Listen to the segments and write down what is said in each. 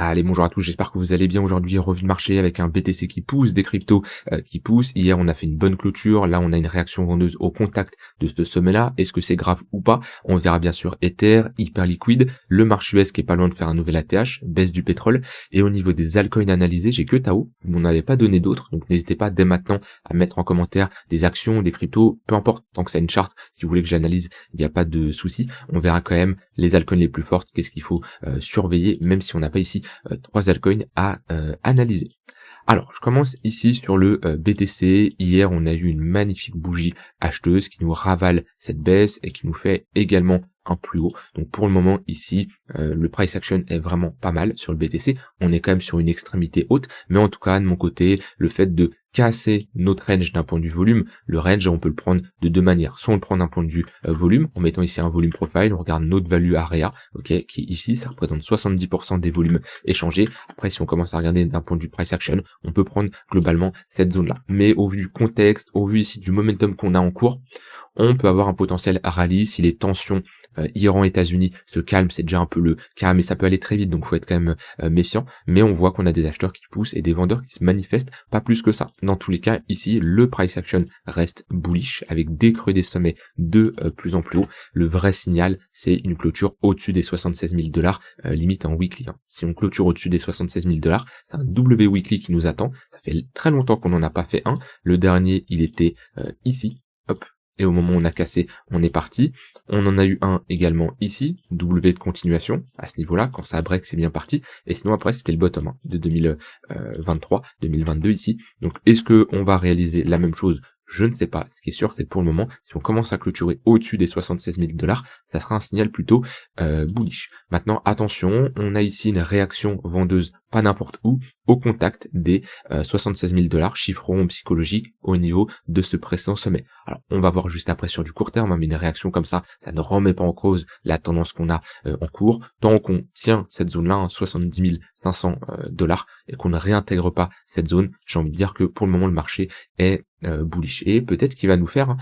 Allez, bonjour à tous, j'espère que vous allez bien. Aujourd'hui, revue de marché avec un BTC qui pousse, des cryptos qui poussent. Hier, on a fait une bonne clôture. Là, on a une réaction vendeuse au contact de ce sommet-là. Est-ce que c'est grave ou pas? On verra bien sûr. Ether, hyper liquide, le marché US qui est pas loin de faire un nouvel ATH, baisse du pétrole. Et au niveau des altcoins analysés, j'ai que Tao. Vous m'en avez pas donné d'autres, donc n'hésitez pas dès maintenant à mettre en commentaire des actions, des cryptos, peu importe. Tant que c'est une charte, si vous voulez que j'analyse, il n'y a pas de souci. On verra quand même les altcoins les plus fortes, qu'est-ce qu'il faut surveiller, même si on n'a pas ici 3 altcoins à analyser. Alors, je commence ici sur le BTC. Hier, on a eu une magnifique bougie acheteuse qui nous ravale cette baisse et qui nous fait également un plus haut. Donc pour le moment ici, le price action est vraiment pas mal sur le BTC. On est quand même sur une extrémité haute, mais en tout cas de mon côté, le fait de casser notre range d'un point de vue volume, le range on peut le prendre de deux manières. Soit on le prend d'un point de vue volume, en mettant ici un volume profile, on regarde notre value area, ok, qui ici ça représente 70% des volumes échangés. Après si on commence à regarder d'un point de vue price action, on peut prendre globalement cette zone là. Mais au vu du contexte, au vu ici du momentum qu'on a en cours, on peut avoir un potentiel rallye si les tensions Iran-États-Unis se calment, c'est déjà un peu le cas, mais ça peut aller très vite, donc faut être quand même méfiant. Mais on voit qu'on a des acheteurs qui poussent et des vendeurs qui se manifestent, pas plus que ça. Dans tous les cas, ici, le price action reste bullish, avec des creux des sommets de plus en plus haut. Le vrai signal, c'est une clôture au-dessus des 76 000 $, limite en weekly. Si on clôture au-dessus des 76 000 $, c'est un W weekly qui nous attend. Ça fait très longtemps qu'on n'en a pas fait un. Le dernier, il était ici, hop. Et au moment où on a cassé, on est parti. On en a eu un également ici, W de continuation, à ce niveau-là, quand ça break, c'est bien parti. Et sinon après, c'était le bottom de 2023, 2022 ici. Donc est-ce que on va réaliser la même chose? Je ne sais pas. Ce qui est sûr, c'est pour le moment, si on commence à clôturer au-dessus des 76 000 $, ça sera un signal plutôt bullish. Maintenant, attention, on a ici une réaction vendeuse pas n'importe où, au contact des 76 000 $, chiffre rond psychologique au niveau de ce précédent sommet. Alors, on va voir juste après sur du court terme, mais une réaction comme ça ne remet pas en cause la tendance qu'on a en cours. Tant qu'on tient cette zone-là, 70 500 $, et qu'on ne réintègre pas cette zone, j'ai envie de dire que pour le moment, le marché est bullish. Et peut-être qu'il va nous faire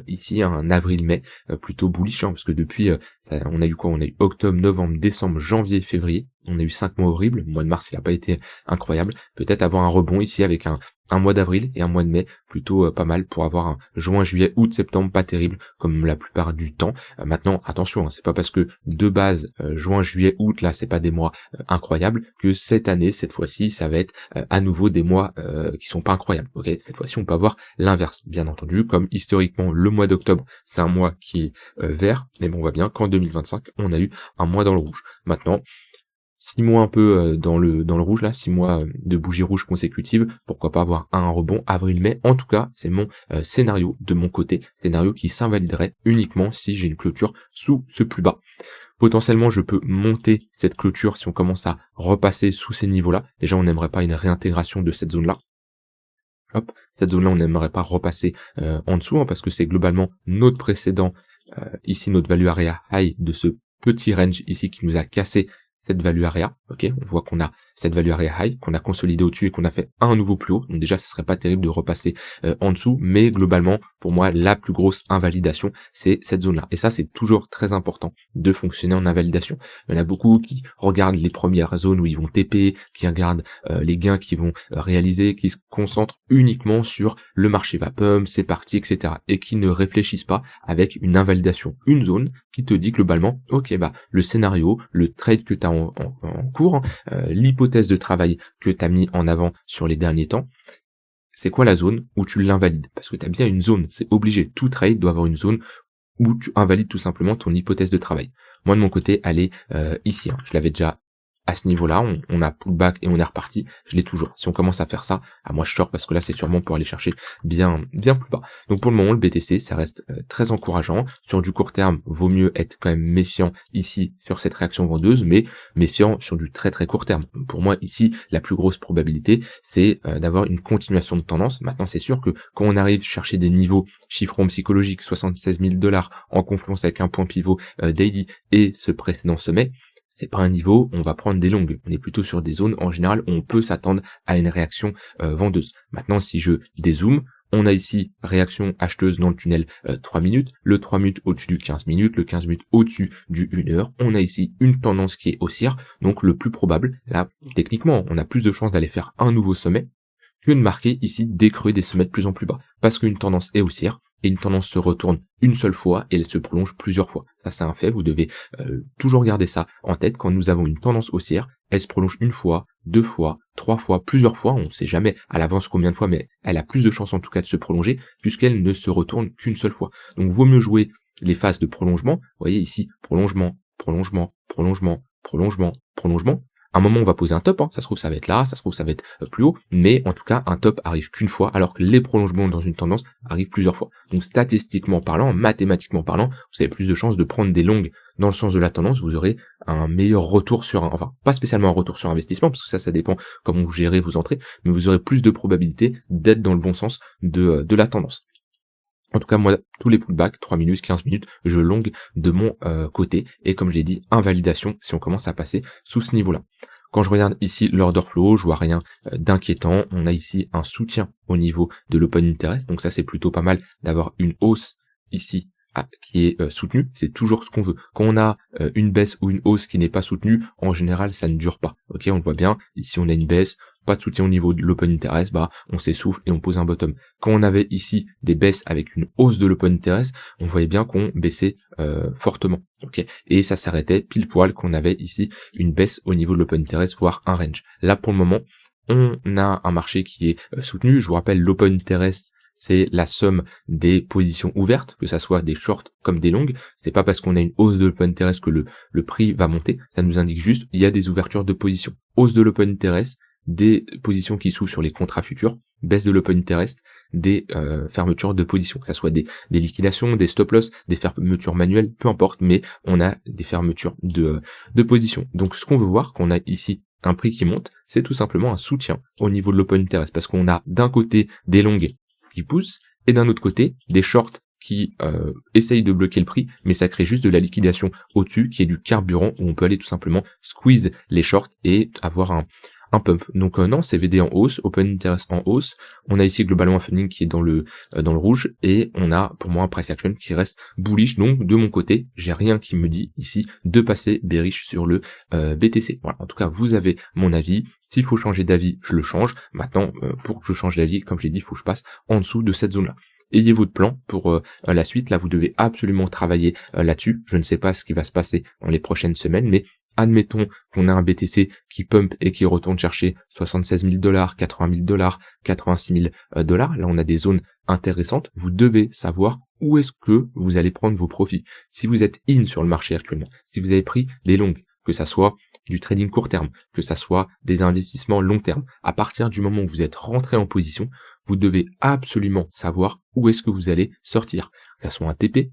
ici un avril-mai plutôt bullish, parce que depuis, on a eu quoi? On a eu octobre, novembre, décembre, janvier, février. On a eu 5 mois horribles. Le mois de mars, il n'a pas été incroyable. Peut-être avoir un rebond ici avec un mois d'avril et un mois de mai plutôt pas mal pour avoir un juin, juillet, août, septembre pas terrible comme la plupart du temps. Maintenant, attention, c'est pas parce que de base juin, juillet, août, là, c'est pas des mois incroyables que cette année, cette fois-ci, ça va être à nouveau des mois qui sont pas incroyables. Ok, cette fois-ci, on peut avoir l'inverse, bien entendu, comme historiquement le mois d'octobre, c'est un mois qui est vert, mais bon, on voit bien qu'en 2025, on a eu un mois dans le rouge. Maintenant, 6 mois un peu dans le rouge là, 6 mois de bougies rouges consécutives, pourquoi pas avoir un rebond avril-mai. En tout cas, c'est mon scénario de mon côté, scénario qui s'invaliderait uniquement si j'ai une clôture sous ce plus bas. Potentiellement, je peux monter cette clôture si on commence à repasser sous ces niveaux-là. Déjà, on n'aimerait pas une réintégration de cette zone-là. Hop, cette zone-là, on n'aimerait pas repasser en dessous, parce que c'est globalement notre précédent, ici notre value area high de ce petit range ici qui nous a cassé cette value area, ok, on voit qu'on a cette value area high, qu'on a consolidé au-dessus et qu'on a fait un nouveau plus haut, donc déjà ce serait pas terrible de repasser en dessous, mais globalement, pour moi, la plus grosse invalidation, c'est cette zone-là, et ça c'est toujours très important de fonctionner en invalidation. Il y en a beaucoup qui regardent les premières zones où ils vont TP, qui regardent les gains qu'ils vont réaliser, qui se concentrent uniquement sur le marché va pump, c'est parti, etc., et qui ne réfléchissent pas avec une invalidation, une zone qui te dit globalement, ok, le scénario, le trade que tu as en cours, l'hypothèse de travail que tu as mis en avant sur les derniers temps, c'est quoi la zone où tu l'invalides? Parce que tu as bien une zone, c'est obligé, tout trade doit avoir une zone où tu invalides tout simplement ton hypothèse de travail. Moi de mon côté, elle est ici, je l'avais déjà à ce niveau-là, on a pullback et on est reparti, je l'ai toujours. Si on commence à faire ça, moi je sors parce que là c'est sûrement pour aller chercher bien plus bas. Donc pour le moment le BTC ça reste très encourageant. Sur du court terme, vaut mieux être quand même méfiant ici sur cette réaction vendeuse, mais méfiant sur du très très court terme. Pour moi ici la plus grosse probabilité c'est d'avoir une continuation de tendance. Maintenant c'est sûr que quand on arrive chercher des niveaux chiffrons psychologiques, 76 000 $ en confluence avec un point pivot daily et ce précédent sommet, c'est pas un niveau où on va prendre des longues. On est plutôt sur des zones, en général, où on peut s'attendre à une réaction vendeuse. Maintenant, si je dézoome, On a ici réaction acheteuse dans le tunnel 3 minutes, le 3 minutes au-dessus du 15 minutes, le 15 minutes au-dessus du 1 heure. On a ici une tendance qui est haussière, donc le plus probable, là, techniquement, on a plus de chances d'aller faire un nouveau sommet que de marquer ici des creux, des sommets de plus en plus bas. Parce qu'une tendance est haussière, et une tendance se retourne une seule fois et elle se prolonge plusieurs fois. Ça, c'est un fait, vous devez toujours garder ça en tête. Quand nous avons une tendance haussière, elle se prolonge une fois, deux fois, trois fois, plusieurs fois, on ne sait jamais à l'avance combien de fois, mais elle a plus de chances en tout cas de se prolonger, puisqu'elle ne se retourne qu'une seule fois. Donc vaut mieux jouer les phases de prolongement. Vous voyez ici, prolongement, prolongement, prolongement, prolongement, prolongement. À un moment, on va poser un top, ça se trouve ça va être là, ça se trouve ça va être plus haut, mais en tout cas, un top arrive qu'une fois, alors que les prolongements dans une tendance arrivent plusieurs fois. Donc statistiquement parlant, mathématiquement parlant, vous avez plus de chances de prendre des longues dans le sens de la tendance, vous aurez un meilleur retour sur enfin, pas spécialement un retour sur investissement, parce que ça dépend comment vous gérez vos entrées, mais vous aurez plus de probabilité d'être dans le bon sens de la tendance. En tout cas, moi, tous les pullbacks, 3 minutes, 15 minutes, je longue de mon côté. Et comme je l'ai dit, invalidation si on commence à passer sous ce niveau-là. Quand je regarde ici l'order flow, je vois rien d'inquiétant. On a ici un soutien au niveau de l'open interest. Donc ça, c'est plutôt pas mal d'avoir une hausse ici qui est soutenue. C'est toujours ce qu'on veut. Quand on a une baisse ou une hausse qui n'est pas soutenue, en général, ça ne dure pas. Ok, on le voit bien. Ici, on a une baisse. Pas de soutien au niveau de l'open interest, on s'essouffle et on pose un bottom. Quand on avait ici des baisses avec une hausse de l'open interest, on voyait bien qu'on baissait fortement, ok. Et ça s'arrêtait pile poil qu'on avait ici une baisse au niveau de l'open interest, voire un range. Là pour le moment, on a un marché qui est soutenu. Je vous rappelle, l'open interest, c'est la somme des positions ouvertes, que ça soit des shorts comme des longues. C'est pas parce qu'on a une hausse de l'open interest que le prix va monter. Ça nous indique juste il y a des ouvertures de position. Hausse de l'open interest, des positions qui s'ouvrent sur les contrats futurs, baisse de l'open interest, des fermetures de positions, que ça soit des liquidations, des stop loss, des fermetures manuelles, peu importe, mais on a des fermetures de positions. Donc ce qu'on veut voir, qu'on a ici un prix qui monte, c'est tout simplement un soutien au niveau de l'open interest, parce qu'on a d'un côté des longues qui poussent, et d'un autre côté des shorts qui essayent de bloquer le prix, mais ça crée juste de la liquidation au-dessus, qui est du carburant, où on peut aller tout simplement squeeze les shorts et avoir un pump. Donc non, CVD en hausse, open interest en hausse. On a ici globalement un funding qui est dans le rouge, et on a pour moi un price action qui reste bullish. Donc de mon côté, j'ai rien qui me dit ici de passer bearish sur le BTC. Voilà, en tout cas vous avez mon avis. S'il faut changer d'avis, je le change. Maintenant, pour que je change d'avis, comme je l'ai dit, il faut que je passe en dessous de cette zone-là. Ayez votre plan pour la suite. Là, vous devez absolument travailler là-dessus. Je ne sais pas ce qui va se passer dans les prochaines semaines, mais admettons qu'on a un BTC qui pump et qui retourne chercher 76 000 $, 80 000 $, 86 000 $. Là, on a des zones intéressantes. Vous devez savoir où est-ce que vous allez prendre vos profits. Si vous êtes in sur le marché actuellement, si vous avez pris des longues, que ça soit du trading court terme, que ça soit des investissements long terme, à partir du moment où vous êtes rentré en position, vous devez absolument savoir où est-ce que vous allez sortir. Que ça soit un TP,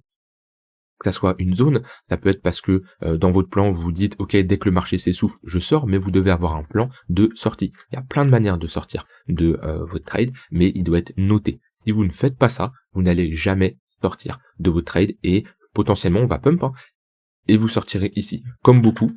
que ça soit une zone, ça peut être parce que dans votre plan, vous vous dites, ok, dès que le marché s'essouffle, je sors, mais vous devez avoir un plan de sortie. Il y a plein de manières de sortir de votre trade, mais il doit être noté. Si vous ne faites pas ça, vous n'allez jamais sortir de votre trade, et potentiellement, on va pump, et vous sortirez ici. Comme beaucoup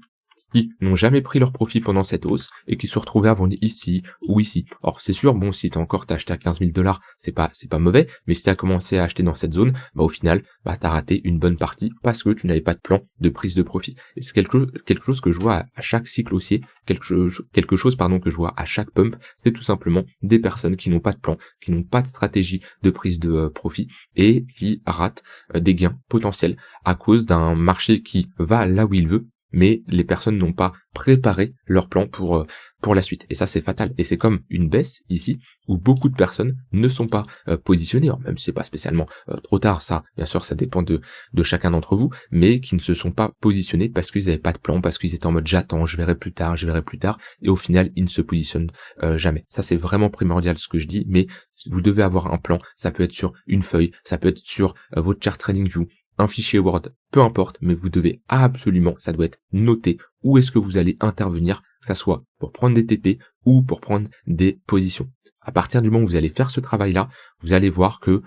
qui n'ont jamais pris leur profit pendant cette hausse et qui se retrouvaient à vendre ici ou ici. Or c'est sûr, bon, si t'as acheté à 15 000 $, c'est pas mauvais, mais si t'as commencé à acheter dans cette zone, au final, t'as raté une bonne partie parce que tu n'avais pas de plan de prise de profit. Et c'est quelque chose que je vois à chaque cycle haussier, quelque chose que je vois à chaque pump, c'est tout simplement des personnes qui n'ont pas de plan, qui n'ont pas de stratégie de prise de profit et qui ratent des gains potentiels à cause d'un marché qui va là où il veut, mais les personnes n'ont pas préparé leur plan pour la suite. Et ça, c'est fatal. Et c'est comme une baisse ici, où beaucoup de personnes ne sont pas positionnées, même si c'est pas spécialement trop tard, ça, bien sûr, ça dépend de chacun d'entre vous, mais qui ne se sont pas positionnés parce qu'ils n'avaient pas de plan, parce qu'ils étaient en mode j'attends, je verrai plus tard, et au final, ils ne se positionnent jamais. Ça, c'est vraiment primordial ce que je dis, mais vous devez avoir un plan. Ça peut être sur une feuille, ça peut être sur votre chart TradingView, un fichier Word, peu importe, mais vous devez absolument, ça doit être noté, où est-ce que vous allez intervenir, que ça soit pour prendre des TP ou pour prendre des positions. À partir du moment où vous allez faire ce travail-là, vous allez voir que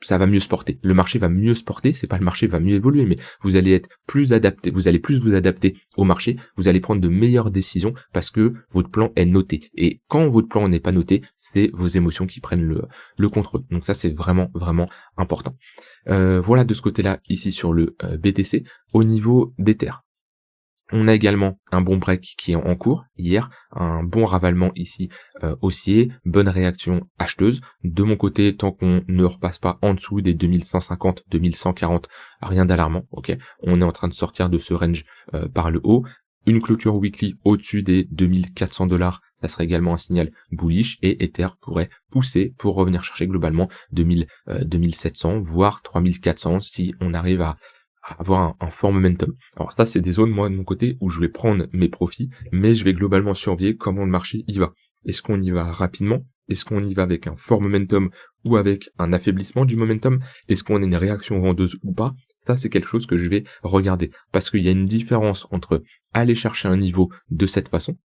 ça va mieux se porter. Le marché va mieux se porter, c'est pas le marché va mieux évoluer, mais vous allez être plus adapté, vous allez plus vous adapter au marché, vous allez prendre de meilleures décisions parce que votre plan est noté. Et quand votre plan n'est pas noté, c'est vos émotions qui prennent le contrôle. Donc ça, c'est vraiment, vraiment important. Voilà de ce côté-là, ici sur le BTC. Au niveau d'Ether, on a également un bon break qui est en cours hier, un bon ravalement ici haussier, bonne réaction acheteuse. De mon côté, tant qu'on ne repasse pas en dessous des 2150, 2140, rien d'alarmant, ok. On est en train de sortir de ce range par le haut. Une clôture weekly au-dessus des 2400 $, ça serait également un signal bullish et Ether pourrait pousser pour revenir chercher globalement 2700, voire 3400 si on arrive à avoir un fort momentum. Alors ça, c'est des zones, moi, de mon côté, où je vais prendre mes profits, mais je vais globalement surveiller comment le marché y va. Est-ce qu'on y va rapidement? Est-ce qu'on y va avec un fort momentum ou avec un affaiblissement du momentum? Est-ce qu'on a une réaction vendeuse ou pas? Ça, c'est quelque chose que je vais regarder. Parce qu'il y a une différence entre aller chercher un niveau de cette façon,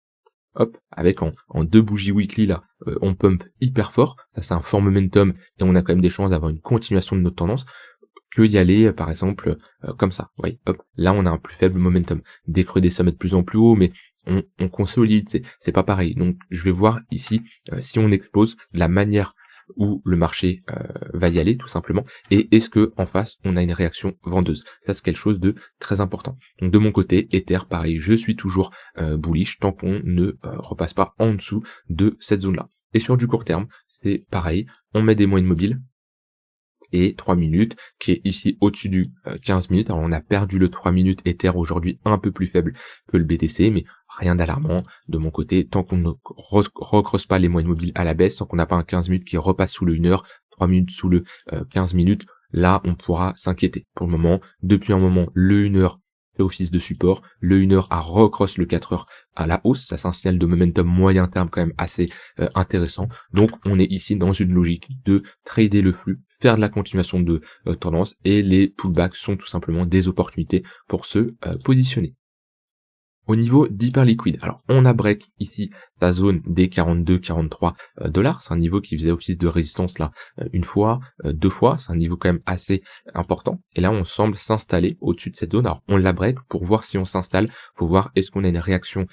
hop, avec en 2 bougies weekly là, on pump hyper fort, ça c'est un fort momentum et on a quand même des chances d'avoir une continuation de notre tendance, que y aller par exemple comme ça. Vous voyez, hop, là on a un plus faible momentum. Des creux des sommets de plus en plus haut, mais on consolide, c'est pas pareil. Donc je vais voir ici si on expose la manière où le marché va y aller tout simplement, et est-ce que en face on a une réaction vendeuse. Ça c'est quelque chose de très important. Donc de mon côté, Ether, pareil, je suis toujours bullish tant qu'on ne repasse pas en dessous de cette zone-là. Et sur du court terme, c'est pareil, on met des moyennes mobiles, et 3 minutes, qui est ici au-dessus du 15 minutes. Alors on a perdu le 3 minutes Ether aujourd'hui un peu plus faible que le BTC, mais rien d'alarmant de mon côté, tant qu'on ne recrosse pas les moyennes mobiles à la baisse, tant qu'on n'a pas un 15 minutes qui repasse sous le 1 heure, 3 minutes sous le 15 minutes, là on pourra s'inquiéter. Pour le moment, depuis un moment, le 1 heure fait office de support, le 1 heure a recross le 4 heures à la hausse, ça c'est un signal de momentum moyen terme quand même assez intéressant. Donc on est ici dans une logique de trader le flux, faire de la continuation de tendance, et les pullbacks sont tout simplement des opportunités pour se positionner. Au niveau d'hyperliquide, alors on a break ici la zone des 42-43 $, c'est un niveau qui faisait office de résistance là une fois, deux fois, c'est un niveau quand même assez important, et là on semble s'installer au-dessus de cette zone. Alors on la break, pour voir si on s'installe, faut voir est-ce qu'on a une réaction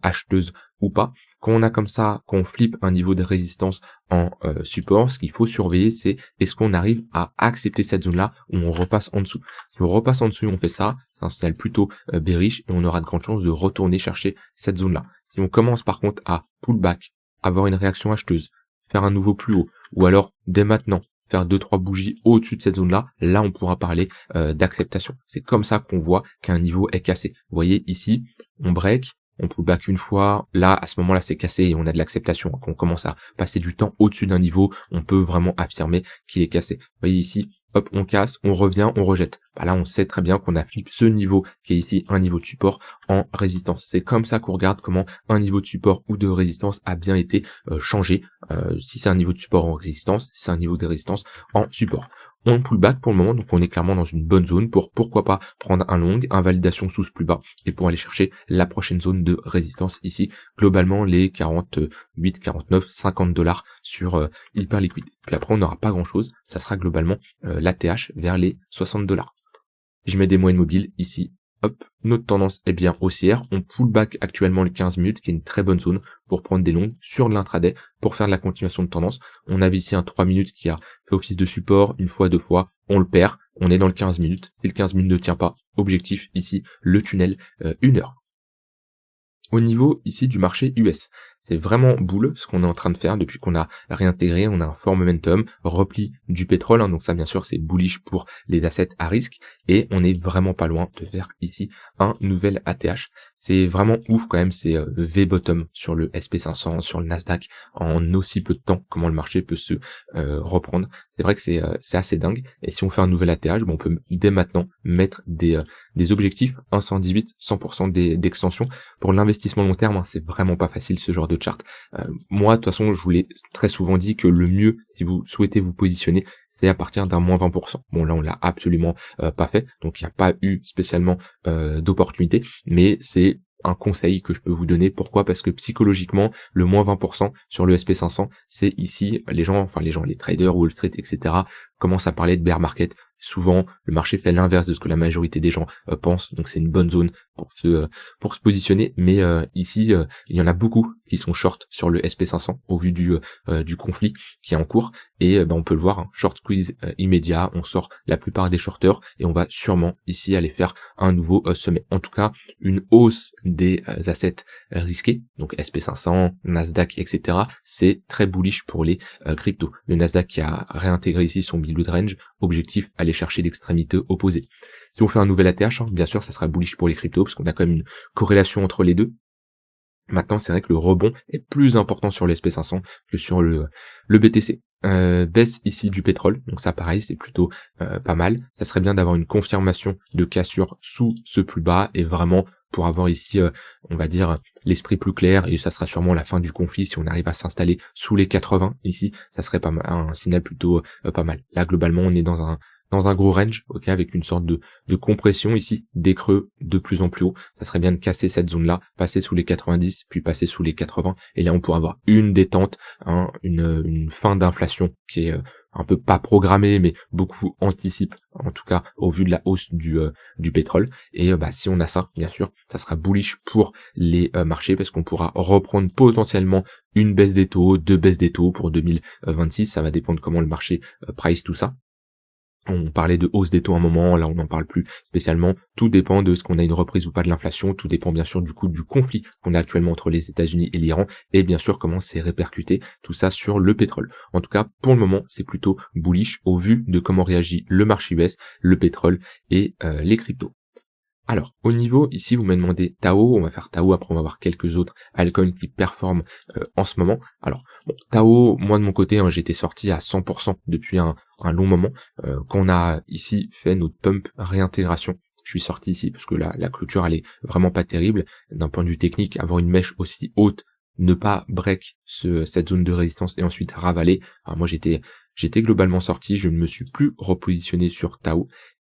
acheteuse ou pas. Quand on a comme ça, quand on flippe un niveau de résistance en support, ce qu'il faut surveiller, c'est est-ce qu'on arrive à accepter cette zone-là ou on repasse en dessous. Si on repasse en dessous, on fait ça, c'est un signal plutôt bearish et on aura de grandes chances de retourner chercher cette zone-là. Si on commence par contre à pull back, avoir une réaction acheteuse, faire un nouveau plus haut, ou alors dès maintenant faire 2-3 bougies au-dessus de cette zone-là, là on pourra parler d'acceptation. C'est comme ça qu'on voit qu'un niveau est cassé. Vous voyez ici, on break, on pull back une fois, là à ce moment-là c'est cassé et on a de l'acceptation. Quand on commence à passer du temps au-dessus d'un niveau, on peut vraiment affirmer qu'il est cassé. Vous voyez ici, hop, on casse, on revient, on rejette. Bah là on sait très bien qu'on a flippé ce niveau qui est ici un niveau de support en résistance. C'est comme ça qu'on regarde comment un niveau de support ou de résistance a bien été changé. Si c'est un niveau de support en résistance, si c'est un niveau de résistance en support. On pull back pour le moment, donc on est clairement dans une bonne zone pour pourquoi pas prendre un long, invalidation sous ce plus bas, et pour aller chercher la prochaine zone de résistance ici, globalement les 48, 49, 50 $ sur hyper liquide. Puis après on n'aura pas grand chose, ça sera globalement l'ATH vers les 60 $. Si je mets des moyennes mobiles ici, hop, notre tendance est bien haussière, on pull back actuellement les 15 minutes, qui est une très bonne zone pour prendre des longues sur de l'intraday, pour faire de la continuation de tendance. On avait ici un 3 minutes qui a fait office de support une fois, deux fois, on le perd, on est dans le 15 minutes, si le 15 minutes ne tient pas, objectif ici, le tunnel 1 heure. Au niveau ici du marché US, c'est vraiment boule ce qu'on est en train de faire depuis qu'on a réintégré, on a un fort momentum, repli du pétrole, hein, donc ça bien sûr c'est bullish pour les assets à risque, et on est vraiment pas loin de faire ici un nouvel ATH. C'est vraiment ouf quand même, c'est le V-bottom sur le SP500, sur le Nasdaq, en aussi peu de temps, comment le marché peut se reprendre. C'est vrai que c'est assez dingue, et si on fait un nouvel ATH, bon, on peut dès maintenant mettre des objectifs, 118, 100% d'extension. Pour l'investissement long terme, hein, c'est vraiment pas facile ce genre de chart. Moi, de toute façon, je vous l'ai très souvent dit que le mieux, si vous souhaitez vous positionner, c'est à partir d'un moins 20%. Bon, là, on l'a absolument pas fait, donc il n'y a pas eu spécialement d'opportunité, mais c'est un conseil que je peux vous donner. Pourquoi? Parce que psychologiquement, le moins 20% sur le SP500, c'est ici, les gens, les traders, Wall Street, etc., commence à parler de bear market. Souvent, le marché fait l'inverse de ce que la majorité des gens pensent, donc c'est une bonne zone pour se positionner. Mais ici, il y en a beaucoup qui sont short sur le SP500 au vu du conflit qui est en cours. Et on peut le voir, hein, short squeeze immédiat, on sort la plupart des shorters et on va sûrement ici aller faire un nouveau sommet. En tout cas, une hausse des assets risqués, donc SP500, Nasdaq, etc. C'est très bullish pour les cryptos. Le Nasdaq qui a réintégré ici son mid range, objectif aller chercher l'extrémité opposée. Si on fait un nouvel ATH, hein, bien sûr, ça sera bullish pour les cryptos parce qu'on a quand même une corrélation entre les deux. Maintenant, c'est vrai que le rebond est plus important sur le SP500 que sur le BTC. Baisse ici du pétrole, donc ça pareil, c'est plutôt pas mal. Ça serait bien d'avoir une confirmation de cassure sous ce plus bas et vraiment pour avoir ici, on va dire, l'esprit plus clair, et ça sera sûrement la fin du conflit si on arrive à s'installer sous les 80 ici, ça serait pas mal, un signal plutôt pas mal. Là, globalement, on est dans un gros range, ok, avec une sorte de compression ici, des creux de plus en plus haut. Ça serait bien de casser cette zone-là, passer sous les 90, puis passer sous les 80, et là on pourra avoir une détente, hein, une fin d'inflation qui est un peu pas programmée, mais beaucoup anticipe, en tout cas au vu de la hausse du pétrole. Et si on a ça, bien sûr, ça sera bullish pour les marchés, parce qu'on pourra reprendre potentiellement une baisse des taux, deux baisses des taux pour 2026, ça va dépendre comment le marché price tout ça. On parlait de hausse des taux à un moment, là on n'en parle plus spécialement. Tout dépend de ce qu'on a une reprise ou pas de l'inflation, tout dépend bien sûr du coup du conflit qu'on a actuellement entre les États-Unis et l'Iran, et bien sûr comment c'est répercuté tout ça sur le pétrole. En tout cas, pour le moment, c'est plutôt bullish au vu de comment réagit le marché US, le pétrole et les cryptos. Alors, au niveau, ici, vous m'avez demandé Tao, on va faire Tao, après on va voir quelques autres altcoins qui performent en ce moment. Alors, bon, Tao, moi de mon côté, hein, j'étais sorti à 100% depuis un long moment. Quand on a ici fait notre pump réintégration, je suis sorti ici parce que la clôture, elle est vraiment pas terrible. D'un point de vue technique, avoir une mèche aussi haute, ne pas break cette zone de résistance et ensuite ravaler. Alors moi, j'étais globalement sorti, je ne me suis plus repositionné sur Tao.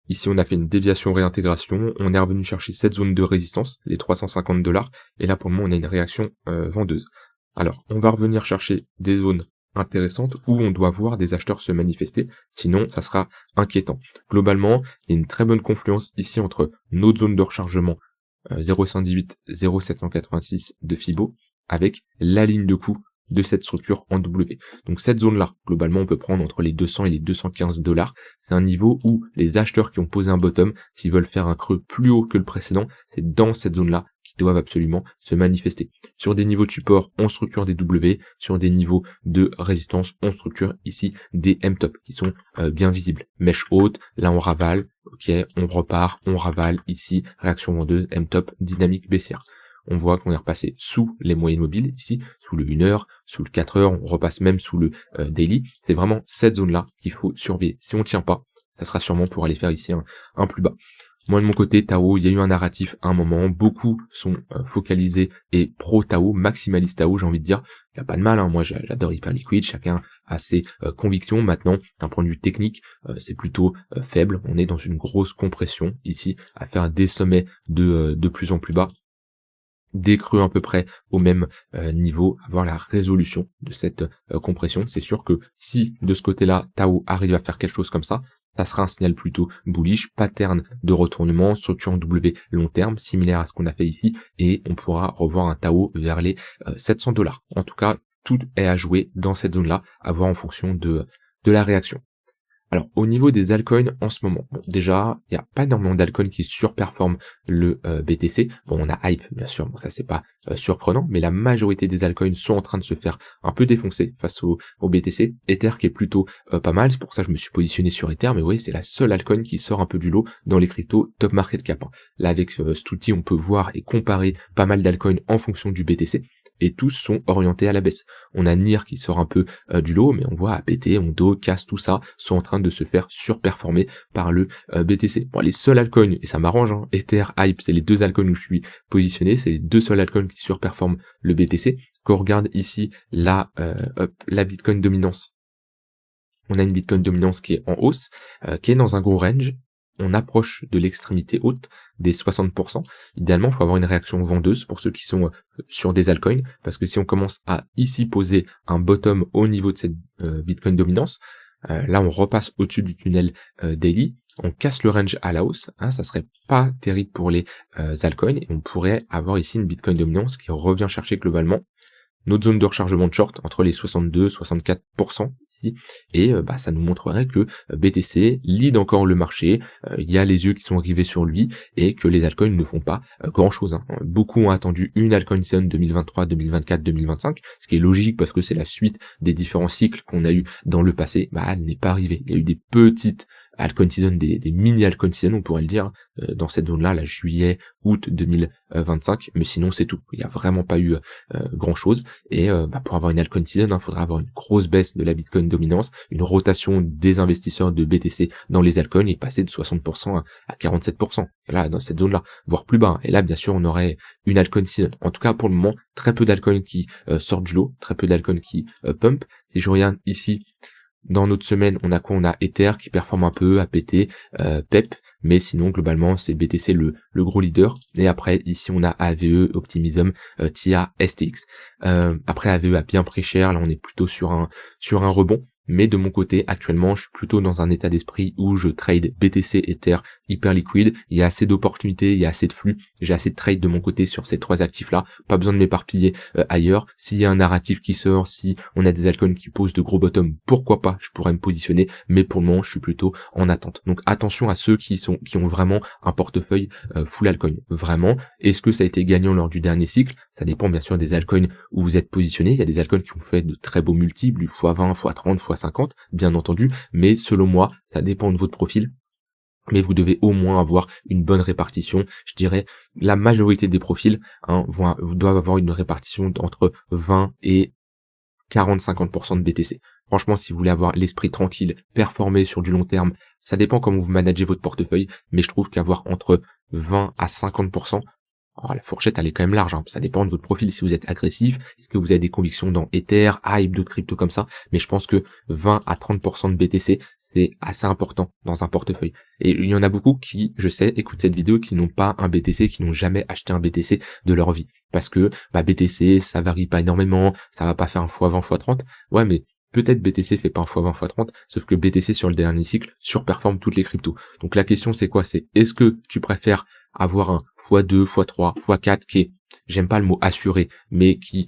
Ici, on a fait une déviation réintégration, on est revenu chercher cette zone de résistance, les $350, et là, pour le moment, on a une réaction vendeuse. Alors, on va revenir chercher des zones intéressantes où on doit voir des acheteurs se manifester, sinon, ça sera inquiétant. Globalement, il y a une très bonne confluence ici entre notre zone de rechargement 0,118, 0,786 de Fibo, avec la ligne de coût de cette structure en W. Donc cette zone-là, globalement, on peut prendre entre les 200 et les $215. C'est un niveau où les acheteurs qui ont posé un bottom, s'ils veulent faire un creux plus haut que le précédent, c'est dans cette zone-là qu'ils doivent absolument se manifester. Sur des niveaux de support, on structure des W. Sur des niveaux de résistance, on structure ici des M-top qui sont bien visibles. Mèche haute, là on ravale, ok, on repart, on ravale, ici, réaction vendeuse, M-top, dynamique baissière. On voit qu'on est repassé sous les moyennes mobiles, ici, sous le 1 heure, sous le 4 heures, on repasse même sous le daily. C'est vraiment cette zone-là qu'il faut surveiller. Si on tient pas, ça sera sûrement pour aller faire ici un plus bas. Moi, de mon côté, Tao, il y a eu un narratif à un moment, beaucoup sont focalisés et pro-Tao, maximaliste Tao, j'ai envie de dire. Il n'y a pas de mal, hein. Moi j'adore Hyperliquid, chacun a ses convictions. Maintenant, d'un point de vue technique, c'est plutôt faible. On est dans une grosse compression ici, à faire des sommets de plus en plus bas, des creux à peu près au même niveau, avoir la résolution de cette compression. C'est sûr que si de ce côté-là, Tao arrive à faire quelque chose comme ça sera un signal plutôt bullish, pattern de retournement, structure en W long terme, similaire à ce qu'on a fait ici, et on pourra revoir un Tao vers les $700. En tout cas, tout est à jouer dans cette zone-là, à voir en fonction de la réaction. Alors, au niveau des altcoins en ce moment, bon, déjà, il n'y a pas énormément d'altcoins qui surperforment le BTC. Bon, on a Hype, bien sûr, bon, ça c'est pas surprenant, mais la majorité des altcoins sont en train de se faire un peu défoncer face au BTC. Ether qui est plutôt pas mal, c'est pour ça que je me suis positionné sur Ether, mais oui, c'est la seule altcoin qui sort un peu du lot dans les cryptos top market cap. Là, avec cet outil, on peut voir et comparer pas mal d'altcoins en fonction du BTC. Et tous sont orientés à la baisse. On a NIR qui sort un peu du lot, mais on voit APT, Ondo, CAS, tout ça, sont en train de se faire surperformer par le BTC. Bon, les seuls altcoins, et ça m'arrange, hein, Ether, Hype, c'est les deux altcoins où je suis positionné, c'est les deux seuls altcoins qui surperforment le BTC. Quand on regarde ici la Bitcoin dominance, on a une Bitcoin dominance qui est en hausse, qui est dans un gros range. On approche de l'extrémité haute des 60%. Idéalement, il faut avoir une réaction vendeuse pour ceux qui sont sur des altcoins, parce que si on commence à ici poser un bottom au niveau de cette Bitcoin dominance, Là on repasse au-dessus du tunnel daily, on casse le range à la hausse, hein, ça serait pas terrible pour les altcoins, et on pourrait avoir ici une Bitcoin dominance qui revient chercher globalement notre zone de rechargement de short entre les 62-64% ici, et ça nous montrerait que BTC lead encore le marché, il y a les yeux qui sont rivés sur lui, et que les altcoins ne font pas grand chose, hein. Beaucoup ont attendu une altcoin season 2023, 2024, 2025, ce qui est logique parce que c'est la suite des différents cycles qu'on a eu dans le passé. Elle n'est pas arrivée. Il y a eu des petites altcoin season, des mini altcoin season, on pourrait le dire, dans cette zone-là, la juillet, août 2025, mais sinon c'est tout. Il n'y a vraiment pas eu grand chose, et pour avoir une altcoin season, il faudra avoir une grosse baisse de la Bitcoin dominance, une rotation des investisseurs de BTC dans les altcoins, et passer de 60% à 47%, et là, dans cette zone-là, voire plus bas, et là, bien sûr, on aurait une altcoin season. En tout cas, pour le moment, très peu d'altcoins qui sortent du lot, très peu d'altcoins qui pump. Si je regarde ici, dans notre semaine, on a quoi? On a Ether qui performe un peu, APT, PEP, mais sinon globalement c'est BTC le gros leader. Et après ici on a AVE, Optimism, TIA, STX. Après AVE a bien pris cher, là on est plutôt sur un rebond. Mais de mon côté, actuellement, je suis plutôt dans un état d'esprit où je trade BTC, Ether, hyper liquide. Il y a assez d'opportunités, il y a assez de flux. J'ai assez de trade de mon côté sur ces trois actifs-là. Pas besoin de m'éparpiller ailleurs. S'il y a un narratif qui sort, si on a des altcoins qui posent de gros bottoms, pourquoi pas, je pourrais me positionner. Mais pour le moment, je suis plutôt en attente. Donc attention à ceux qui ont vraiment un portefeuille full altcoin. Vraiment. Est-ce que ça a été gagnant lors du dernier cycle? Ça dépend bien sûr des altcoins où vous êtes positionné. Il y a des altcoins qui ont fait de très beaux multiples, du x20, x30, x50, bien entendu, mais selon moi, ça dépend de votre profil. Mais vous devez au moins avoir une bonne répartition. Je dirais, la majorité des profils doivent avoir une répartition entre 20 et 40-50% de BTC. Franchement, si vous voulez avoir l'esprit tranquille, performer sur du long terme, ça dépend comment vous managez votre portefeuille, mais je trouve qu'avoir entre 20 à 50%, la fourchette elle est quand même large, hein. Ça dépend de votre profil, si vous êtes agressif, est-ce que vous avez des convictions dans Ether, Hype, d'autres cryptos comme ça, mais je pense que 20 à 30% de BTC, c'est assez important dans un portefeuille. Et il y en a beaucoup qui, je sais, écoutent cette vidéo, qui n'ont pas un BTC, qui n'ont jamais acheté un BTC de leur vie. Parce que BTC, ça varie pas énormément, ça va pas faire un x20, x30, ouais mais peut-être BTC fait pas un x20, x30, sauf que BTC sur le dernier cycle surperforme toutes les cryptos. Donc la question c'est quoi? C'est est-ce que tu préfères avoir un x2, x3, x4 qui est, j'aime pas le mot assuré, mais qui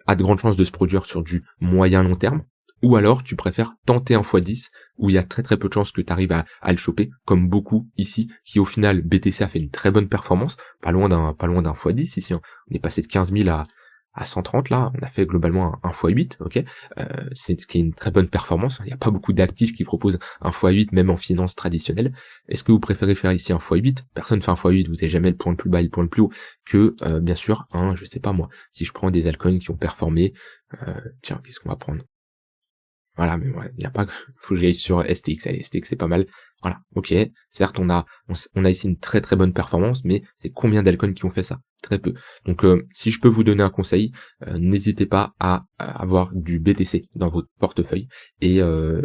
a de grandes chances de se produire sur du moyen long terme, ou alors tu préfères tenter un x10 où il y a très très peu de chances que tu arrives à le choper, comme beaucoup ici, qui au final BTC a fait une très bonne performance, pas loin d'un x10 ici, hein. On est passé de 15 000 à 130 là, on a fait globalement un x8, ok, c'est qui est une très bonne performance. Il n'y a pas beaucoup d'actifs qui proposent un x8 même en finance traditionnelle. Est-ce que vous préférez faire ici un x8? Personne fait un x8, vous n'avez jamais le point le plus bas et le point le plus haut que bien sûr je sais pas moi, si je prends des altcoins qui ont performé, tiens, qu'est-ce qu'on va prendre? Voilà, mais ouais, il n'y a pas, faut que j'aille sur STX, allez, STX c'est pas mal. Voilà, ok, certes on a ici une très très bonne performance, mais c'est combien d'alcoins qui ont fait ça? Très peu. Donc si je peux vous donner un conseil, n'hésitez pas à avoir du BTC dans votre portefeuille. Et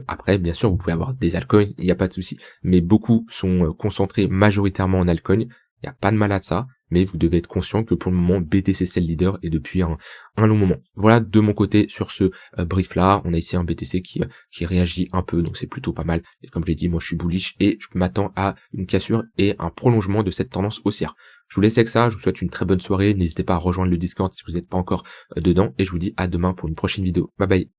après, bien sûr, vous pouvez avoir des altcoins, il n'y a pas de souci. Mais beaucoup sont concentrés majoritairement en altcoins. Il n'y a pas de mal à ça, mais vous devez être conscient que pour le moment, BTC c'est le leader et depuis un long moment. Voilà de mon côté sur ce brief là, on a ici un BTC qui réagit un peu, donc c'est plutôt pas mal. Et comme je l'ai dit, moi je suis bullish et je m'attends à une cassure et un prolongement de cette tendance haussière. Je vous laisse avec ça, je vous souhaite une très bonne soirée, n'hésitez pas à rejoindre le Discord si vous n'êtes pas encore dedans, et je vous dis à demain pour une prochaine vidéo. Bye bye.